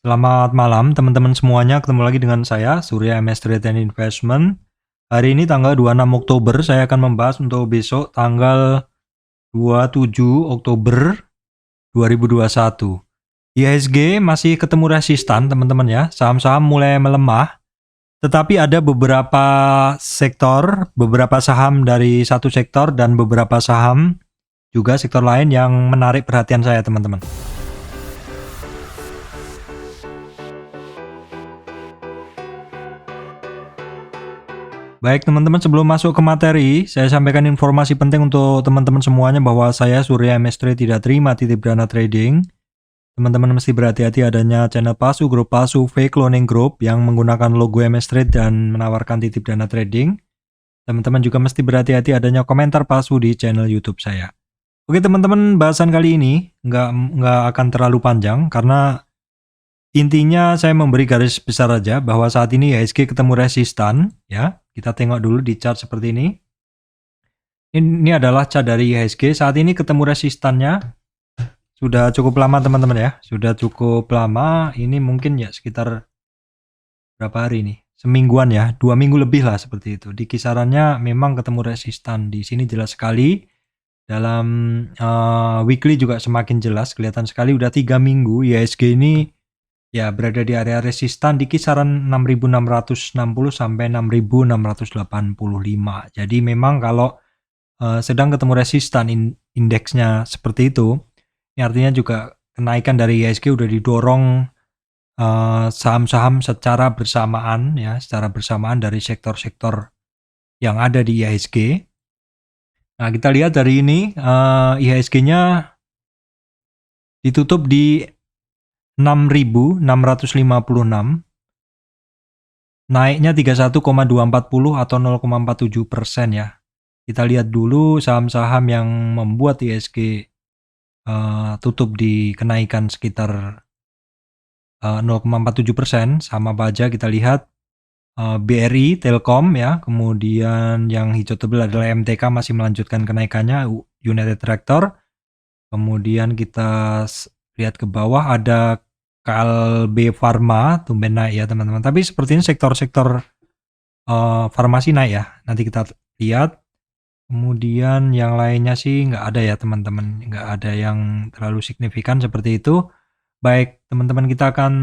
Selamat malam teman-teman semuanya, ketemu lagi dengan saya Surya MS Trade and Investment. Hari ini tanggal 26 Oktober saya akan membahas untuk besok tanggal 27 Oktober 2021. IHSG masih ketemu resistan teman-teman ya, saham-saham mulai melemah. Tetapi ada beberapa sektor, beberapa saham dari satu sektor dan beberapa saham juga sektor lain yang menarik perhatian saya teman-teman. Baik teman-teman, sebelum masuk ke materi, saya sampaikan informasi penting untuk teman-teman semuanya bahwa saya Surya MS Trade tidak terima titip dana trading. Teman-teman mesti berhati-hati adanya channel palsu, grup palsu, fake cloning group yang menggunakan logo MS Trade dan menawarkan titip dana trading. Teman-teman juga mesti berhati-hati adanya komentar palsu di channel YouTube saya. Oke teman-teman, bahasan kali ini nggak akan terlalu panjang karena intinya saya memberi garis besar aja bahwa saat ini IHSG ketemu resistan ya. Kita tengok dulu di chart seperti ini. Ini adalah chart dari IHSG. Saat ini ketemu resistannya sudah cukup lama teman-teman ya. Sudah cukup lama. Ini mungkin ya sekitar berapa hari nih? Semingguan ya, 2 minggu lebih lah seperti itu. Di kisarannya memang ketemu resistan. Di sini jelas sekali. Dalam weekly juga semakin jelas. Kelihatan sekali udah 3 minggu IHSG ini ya berada di area resistan di kisaran 6.660 sampai 6.685. Jadi memang kalau sedang ketemu resistan indeksnya seperti itu, ini artinya juga kenaikan dari IHSG udah didorong saham-saham secara bersamaan ya, secara bersamaan dari sektor-sektor yang ada di IHSG. Nah, kita lihat dari ini IHSG-nya ditutup di 6.656, naiknya 31,240 atau 0,47% ya. Kita lihat dulu saham-saham yang membuat IHSG tutup di kenaikan sekitar 0,47%. Sama aja kita lihat BRI, Telkom ya, kemudian yang hijau tebal adalah MTK masih melanjutkan kenaikannya, United Tractor. Kemudian kita lihat ke bawah ada KLB Pharma tumben naik ya teman-teman. Tapi sepertinya sektor-sektor farmasi naik ya. Nanti kita lihat. Kemudian yang lainnya sih nggak ada ya teman-teman. Nggak ada yang terlalu signifikan seperti itu. Baik teman-teman, kita akan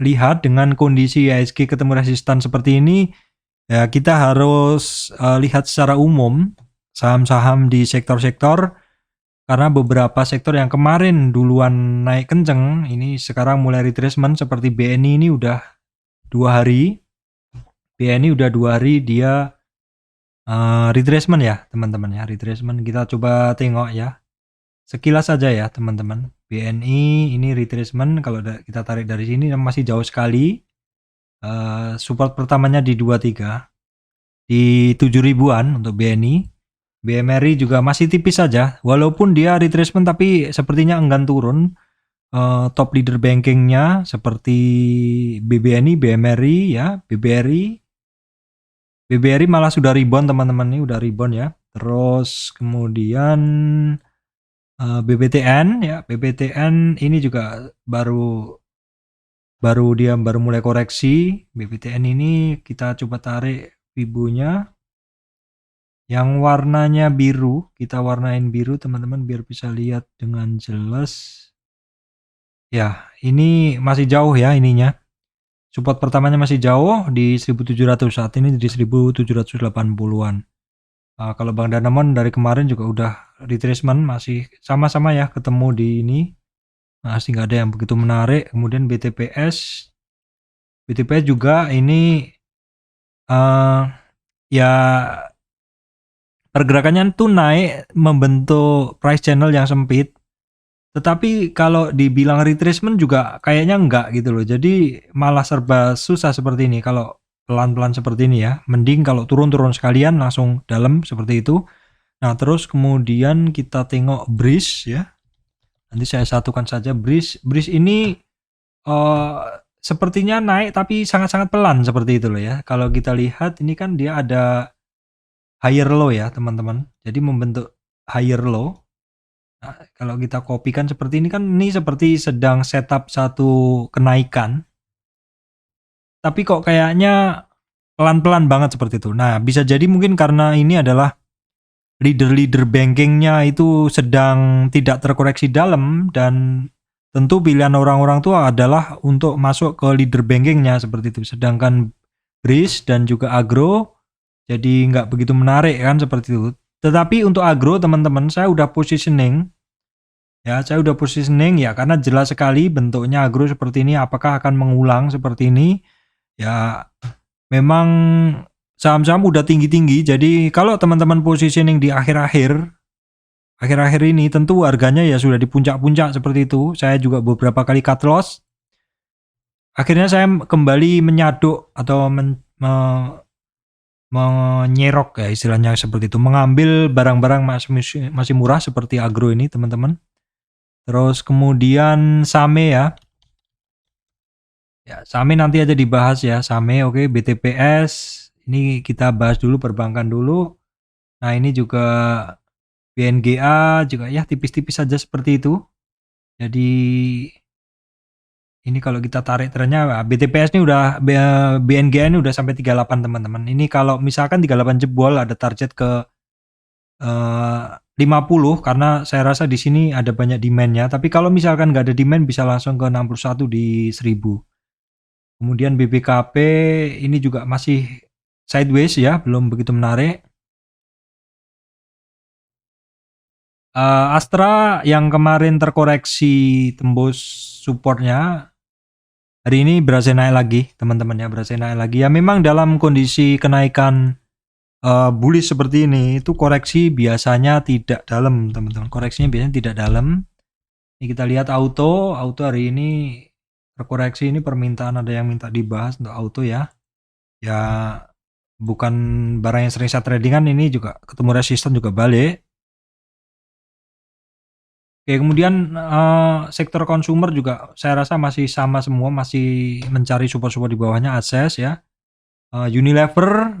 lihat dengan kondisi IHSG ketemu resistan seperti ini. Ya kita harus lihat secara umum saham-saham di sektor-sektor. Karena beberapa sektor yang kemarin duluan naik kenceng, ini sekarang mulai retracement seperti BNI ini udah 2 hari. BNI udah 2 hari dia retracement ya teman-teman ya. Retracement kita coba tengok ya. Sekilas saja ya teman-teman. BNI ini retracement, kalau kita tarik dari sini masih jauh sekali. Support pertamanya di 23. Di 7 ribuan untuk BNI. BMRI juga masih tipis saja, walaupun dia retracement tapi sepertinya enggan turun. Top leader bankingnya seperti BBNI, BMRI ya, BBRI malah sudah rebound teman-teman, ini udah rebound ya. Terus kemudian BBTN ya, BBTN ini juga baru mulai koreksi. BBTN ini kita coba tarik Fibo-nya. Yang warnanya biru, kita warnain biru teman-teman biar bisa lihat dengan jelas. Ya, ini masih jauh ya ininya. Support pertamanya masih jauh di 1700, saat ini di 1780-an. Kalau Bang Danamon dari kemarin juga udah retracement, masih sama-sama ya ketemu di ini. Masih nggak ada yang begitu menarik. Kemudian BTPS juga ini ya pergerakannya tuh naik membentuk price channel yang sempit. Tetapi kalau dibilang retracement juga kayaknya enggak gitu loh. Jadi malah serba susah seperti ini kalau pelan-pelan seperti ini ya. Mending kalau turun-turun sekalian langsung dalam seperti itu. Nah, terus kemudian kita tengok Breeze ya. Nanti saya satukan saja Breeze. Breeze ini sepertinya naik tapi sangat-sangat pelan seperti itu loh ya. Kalau kita lihat ini kan dia ada higher low ya teman-teman. Jadi membentuk higher low. Nah, kalau kita kopikan seperti ini kan, ini seperti sedang setup satu kenaikan. Tapi kok kayaknya pelan-pelan banget seperti itu. Nah, bisa jadi mungkin karena ini adalah leader-leader bankingnya itu sedang tidak terkoreksi dalam, dan tentu pilihan orang-orang tua adalah untuk masuk ke leader bankingnya seperti itu. Sedangkan BRIS dan juga agro jadi nggak begitu menarik kan seperti itu. Tetapi untuk agro teman-teman, saya udah positioning ya, karena jelas sekali bentuknya agro seperti ini. Apakah akan mengulang seperti ini? Ya, memang saham-saham udah tinggi-tinggi. Jadi kalau teman-teman positioning di akhir-akhir ini, tentu harganya ya sudah di puncak-puncak seperti itu. Saya juga beberapa kali cut loss. Akhirnya saya kembali menyaduk atau menyerok ya istilahnya seperti itu, mengambil barang-barang masih murah seperti agro ini teman-teman. Terus kemudian Same ya. Ya, Same nanti aja dibahas ya, Same. Oke, BTPS ini kita bahas dulu, perbankan dulu. Nah, ini juga BNGA juga ya tipis-tipis saja seperti itu. Jadi ini kalau kita tarik trennya, BTPS ini udah, BNGA ini udah sampai 38 teman-teman. Ini kalau misalkan 38 jebol, ada target ke 50, karena saya rasa di sini ada banyak demand-nya. Tapi kalau misalkan nggak ada demand, bisa langsung ke 61 di 1000. Kemudian BBKP ini juga masih sideways ya, belum begitu menarik. Astra yang kemarin terkoreksi tembus supportnya, hari ini berhasil naik lagi teman-teman ya, berhasil naik lagi. Ya memang dalam kondisi kenaikan bullish seperti ini, itu koreksi biasanya tidak dalam teman-teman. Koreksinya biasanya tidak dalam. Ini kita lihat auto hari ini terkoreksi. Ini permintaan, ada yang minta dibahas untuk auto ya. Ya bukan barang yang sering saya tradingan, ini juga ketemu resisten juga balik. Oke, kemudian sektor consumer juga saya rasa masih sama semua, masih mencari support-support di bawahnya, Access ya. Unilever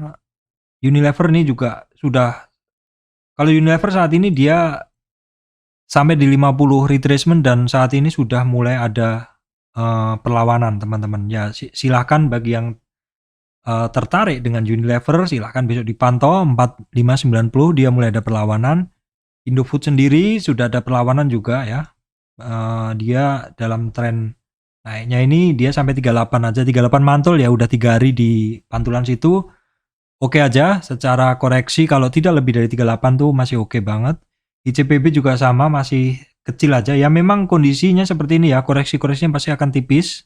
ini juga sudah, kalau Unilever saat ini dia sampai di 50 retracement dan saat ini sudah mulai ada perlawanan teman-teman. Ya silahkan bagi yang tertarik dengan Unilever, silahkan besok dipantau 4590 dia mulai ada perlawanan. Indofood sendiri sudah ada perlawanan juga ya. Dia dalam tren naiknya ini, dia sampai 38 aja, 38 mantul ya, udah 3 hari di pantulan situ. Oke aja secara koreksi, kalau tidak lebih dari 38 tuh masih oke banget. ICPB juga sama, masih kecil aja ya. Memang kondisinya seperti ini ya, koreksi-koreksinya pasti akan tipis.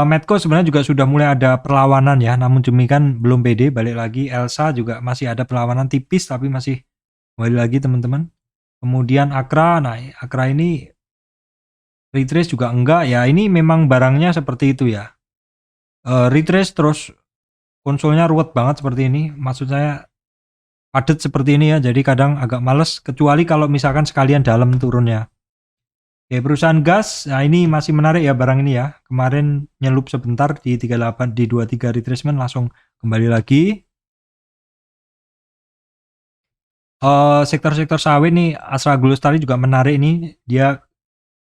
Medco sebenarnya juga sudah mulai ada perlawanan ya, namun demikian belum pede, balik lagi. Elsa juga masih ada perlawanan tipis tapi masih kembali lagi teman-teman. Kemudian Akra, nah Akra ini retrace juga enggak ya, ini memang barangnya seperti itu ya. Retrace terus konsolnya ruwet banget seperti ini, maksud saya padat seperti ini ya, jadi kadang agak males, kecuali kalau misalkan sekalian dalam turunnya. Oke, perusahaan gas, nah ini masih menarik ya barang ini ya. Kemarin nyelup sebentar di 38, di 23 retracement, langsung kembali lagi. Sektor-sektor sawit nih, Astra Glostari juga menarik ini. Dia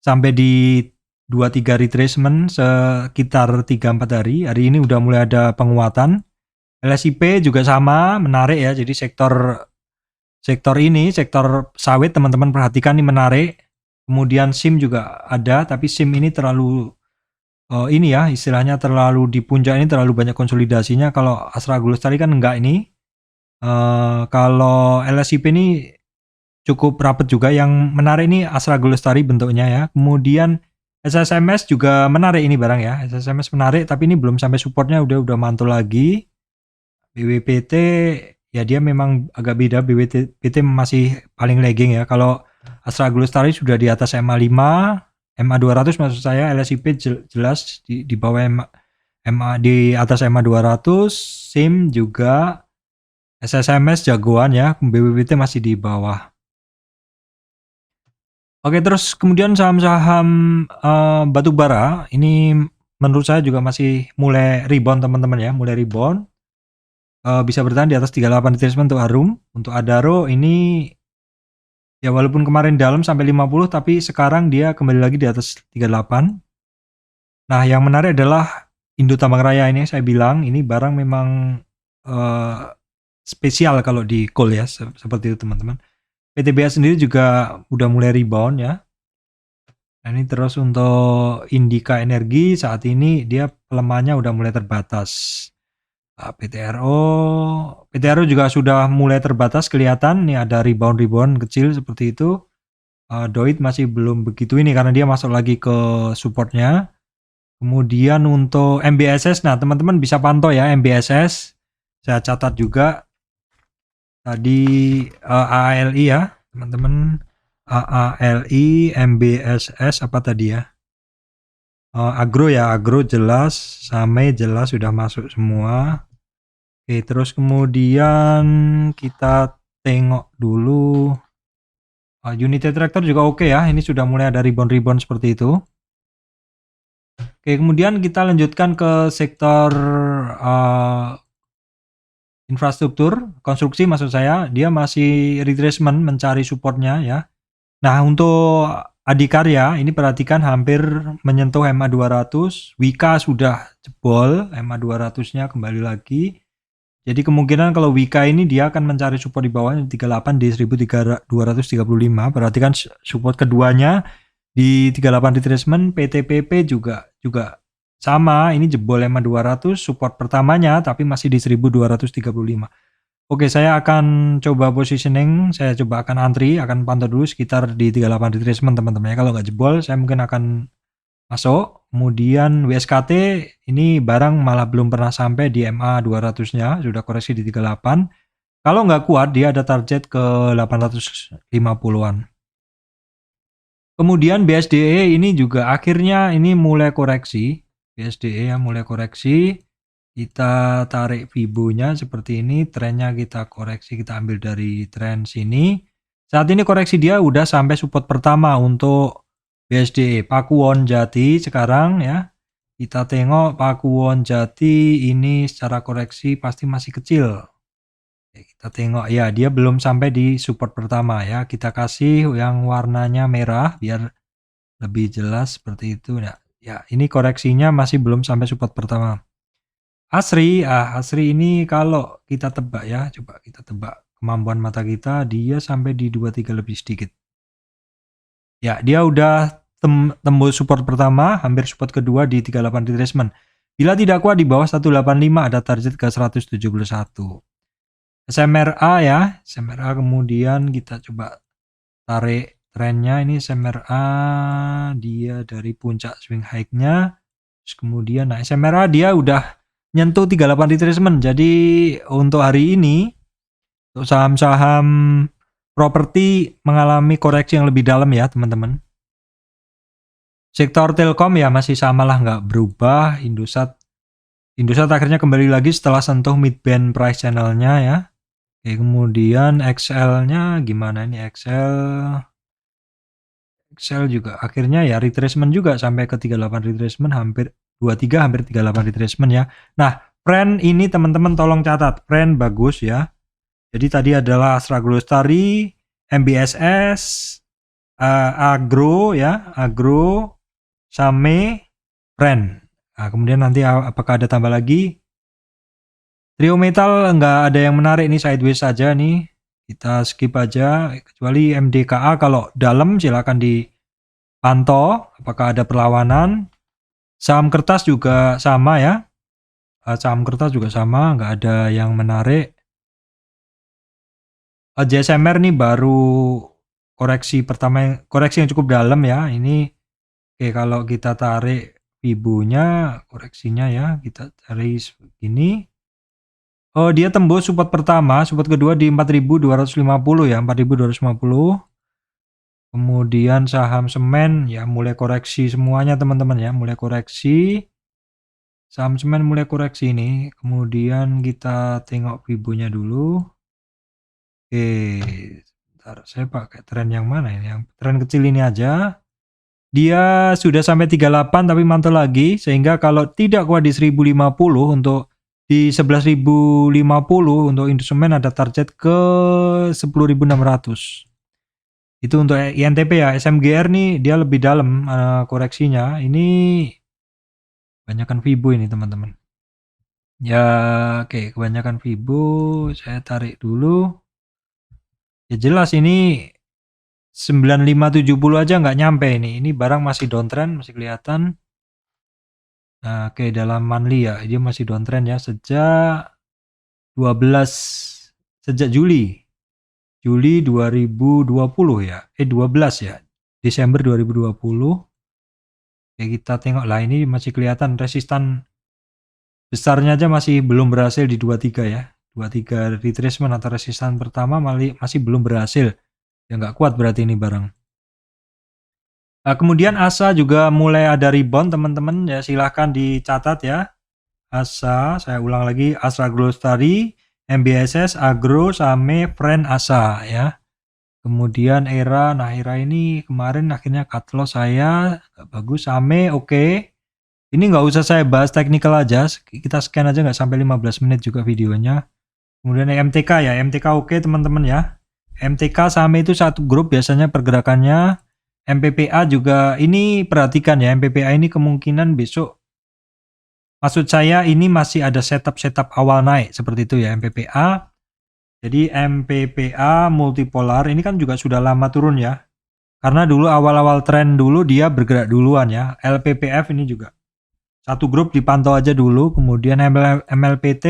sampai di 23 retracement sekitar 3-4 hari. Hari ini udah mulai ada penguatan. LSIP juga sama, menarik ya. Jadi sektor ini, sektor sawit teman-teman perhatikan, ini menarik. Kemudian SIM juga ada, tapi SIM ini terlalu ini ya, istilahnya terlalu di puncak ini, terlalu banyak konsolidasinya. Kalau Astra Glostari kan enggak ini. Kalau LSIP ini cukup rapat juga. Yang menarik ini Astra Glostari bentuknya ya. Kemudian SSMS juga menarik ini barang ya. SSMS menarik, tapi ini belum sampai supportnya, udah mantul lagi. BWPT ya dia memang agak beda. BWPT masih paling lagging ya. Kalau Astra Glostari sudah di atas MA5, MA200 maksud saya. LSIP jelas di bawah MA, di atas MA200. SIM juga, SSMS jagoan ya, BWPT masih di bawah. Oke, terus kemudian saham-saham batubara ini menurut saya juga masih mulai rebound teman-teman ya, mulai rebound. Bisa bertahan di atas 38 retracement untuk Harum. Untuk Adaro ini Ya walaupun kemarin dalam sampai 50 tapi sekarang dia kembali lagi di atas 38. Nah, yang menarik adalah Indo Tambang Raya ini saya bilang ini barang memang spesial kalau di coal ya, seperti itu teman-teman. PTBA sendiri juga udah mulai rebound ya. Nah, ini terus untuk Indika Energi saat ini dia pelemahannya udah mulai terbatas. PTRO juga sudah mulai terbatas kelihatan nih ada rebound kecil seperti itu. Doit masih belum begitu ini karena dia masuk lagi ke supportnya. Kemudian untuk MBSS, nah teman-teman bisa pantau ya MBSS. Saya catat juga tadi AALI ya teman-teman. AALI, MBSS apa tadi ya? Agro ya, agro jelas, Same jelas sudah masuk semua. Oke, terus kemudian kita tengok dulu. Unity Tractor juga oke ya, ini sudah mulai ada rebound seperti itu. Oke, kemudian kita lanjutkan ke sektor infrastruktur, konstruksi maksud saya, dia masih retracement mencari supportnya ya. Nah, untuk Adikarya ini perhatikan hampir menyentuh MA 200, Wika sudah jebol, MA 200-nya kembali lagi. Jadi kemungkinan kalau Wika ini dia akan mencari support di bawahnya 38 di 1235. Perhatikan support keduanya di 38 retracement. PTPP juga sama, ini jebol MA 200, support pertamanya tapi masih di 1235. Oke, saya akan coba positioning, saya coba akan antri, akan pantau dulu sekitar di 38 retracement teman-teman ya. Kalau nggak jebol, saya mungkin akan masuk. Kemudian WSKT ini barang malah belum pernah sampai di MA 200-nya, sudah koreksi di 38. Kalau nggak kuat, dia ada target ke 850-an. Kemudian BSDE ini juga akhirnya ini mulai koreksi. BSDE ya mulai koreksi. Kita tarik Fibo-nya seperti ini, trennya kita koreksi, kita ambil dari tren sini. Saat ini koreksi dia udah sampai support pertama untuk BSDE, Pakuwon Jati sekarang ya. Kita tengok Pakuwon Jati ini secara koreksi pasti masih kecil. Kita tengok ya, dia belum sampai di support pertama ya. Kita kasih yang warnanya merah biar lebih jelas seperti itu. Nah, ya ini koreksinya masih belum sampai support pertama. Asri ini kalau kita tebak ya, coba kita tebak kemampuan mata kita, dia sampai di 23 lebih sedikit. Ya, dia udah tembus support pertama, hampir support kedua di 38 retracement. Bila tidak kuat di bawah 185 ada target ke 171. SMRA ya, SMRA kemudian kita coba tarik trennya ini SMRA dia dari puncak swing high-nya. Terus kemudian nah SMRA dia udah nyentuh 38 retracement. Jadi untuk hari ini untuk saham-saham properti mengalami koreksi yang lebih dalam ya teman-teman. Sektor Telkom ya masih sama lah nggak berubah. Indosat akhirnya kembali lagi setelah sentuh mid-band price channel-nya ya. Oke, kemudian XL-nya gimana ini XL juga akhirnya ya retracement juga sampai ke 38 retracement hampir 23 hampir 38 retracement ya. Nah, trend ini teman-teman tolong catat, trend bagus ya. Jadi tadi adalah Astra Glostari, MBSS, Agro ya, Agro, Same, trend. Nah, kemudian nanti apakah ada tambah lagi? Trio metal nggak ada yang menarik nih, sideways saja nih. Kita skip aja, kecuali MDKA kalau dalam silakan dipantau apakah ada perlawanan. Saham kertas juga sama ya. Saham kertas juga sama, nggak ada yang menarik. JSMR nih baru koreksi pertama, koreksi yang cukup dalam ya. Ini oke, kalau kita tarik Fibo-nya, koreksinya ya, kita tarik begini. Oh, dia tembus support pertama, support kedua di 4.250 ya, 4.250. Kemudian saham semen ya mulai koreksi semuanya teman-teman ya, mulai koreksi. Saham semen mulai koreksi ini. Kemudian kita tengok Fibo-nya dulu. Oke, bentar, saya pakai tren yang mana ini? Yang tren kecil ini aja. Dia sudah sampai 38 tapi mantul lagi, sehingga kalau tidak kuat di 1050 untuk di 11.050 untuk Indosemen ada target ke 10.600. Itu untuk INTP ya. SMGR nih dia lebih dalam koreksinya. Ini kebanyakan Fibo ini teman-teman. Ya oke, kebanyakan Fibo. Saya tarik dulu. Ya jelas ini 9570 aja nggak nyampe ini. Ini barang masih downtrend, masih kelihatan. Nah, oke, dalam monthly ya, dia masih downtrend ya sejak 12 sejak Juli 2020 ya. 12 ya. Desember 2020. Oke, kita tengok lah, ini masih kelihatan resistan besarnya aja masih belum berhasil di 23 ya. 23 retracement atau resistan pertama masih belum berhasil. Ya nggak kuat berarti ini barang. Nah, kemudian ASA juga mulai ada rebound teman-teman ya, silahkan dicatat ya. ASA, saya ulang lagi, Astra Glostari, MBSS, Agro, Same, Friend, ASA ya. Kemudian ERA, nah ERA ini kemarin akhirnya cut loss saya, gak bagus. Same oke. Ini nggak usah saya bahas technical aja, kita scan aja nggak sampai 15 menit juga videonya. Kemudian MTK ya, MTK oke teman-teman ya. MTK Same itu satu grup biasanya pergerakannya. MPPA juga ini perhatikan ya, MPPA ini kemungkinan besok, maksud saya ini masih ada setup awal naik seperti itu ya MPPA. Jadi MPPA multipolar ini kan juga sudah lama turun ya. Karena dulu awal-awal tren dulu dia bergerak duluan ya. LPPF ini juga satu grup dipantau aja dulu, kemudian MLPT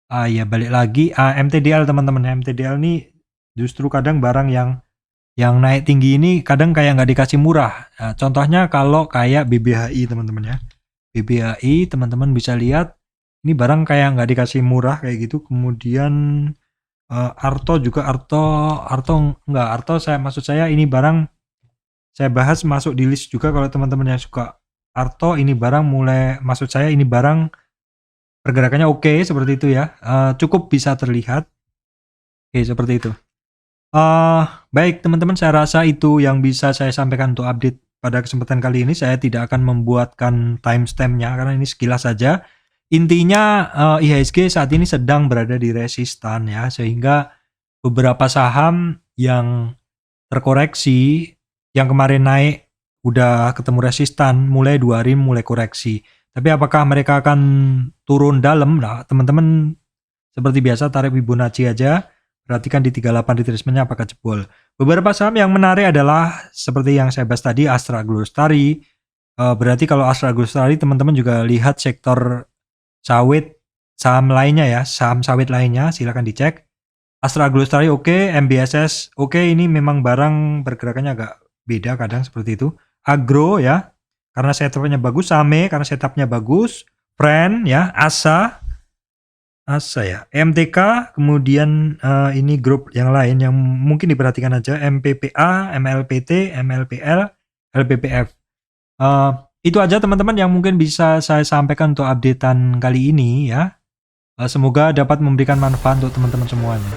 ya balik lagi MTDL teman-teman. MTDL ini justru kadang barang yang naik tinggi ini kadang kayak nggak dikasih murah. Nah, contohnya kalau kayak BBHI teman-teman ya. BBHI teman-teman bisa lihat ini barang kayak nggak dikasih murah kayak gitu. Kemudian Arto juga Arto maksud saya ini barang saya bahas masuk di list juga kalau teman-teman yang suka Arto, ini barang mulai, maksud saya ini barang pergerakannya oke seperti itu ya. Cukup bisa terlihat. Oke, seperti itu. Baik teman-teman, saya rasa itu yang bisa saya sampaikan untuk update pada kesempatan kali ini. Saya tidak akan membuatkan timestampnya karena ini sekilas saja. Intinya IHSG saat ini sedang berada di resistan ya, sehingga beberapa saham yang terkoreksi, yang kemarin naik udah ketemu resistan, mulai 2 hari mulai koreksi. Tapi apakah mereka akan turun dalam? Nah, teman-teman seperti biasa tarik Fibonacci aja. Perhatikan di 38 retracement-nya apakah jebol. Beberapa saham yang menarik adalah seperti yang saya bahas tadi, Astra Glostari. Berarti kalau Astra Glostari teman-teman juga lihat sektor sawit, saham lainnya ya, saham sawit lainnya silakan dicek. Astra Glostari oke, MBSS oke, ini memang barang pergerakannya agak beda kadang seperti itu. Agro ya, karena setupnya bagus. Same karena setupnya bagus. Friend ya, ASA ya, MTK, kemudian ini grup yang lain yang mungkin diperhatikan aja, MPPA, MLPT, MLPL, LPPF. Itu aja teman-teman yang mungkin bisa saya sampaikan untuk updatean kali ini ya. Semoga dapat memberikan manfaat untuk teman-teman semuanya.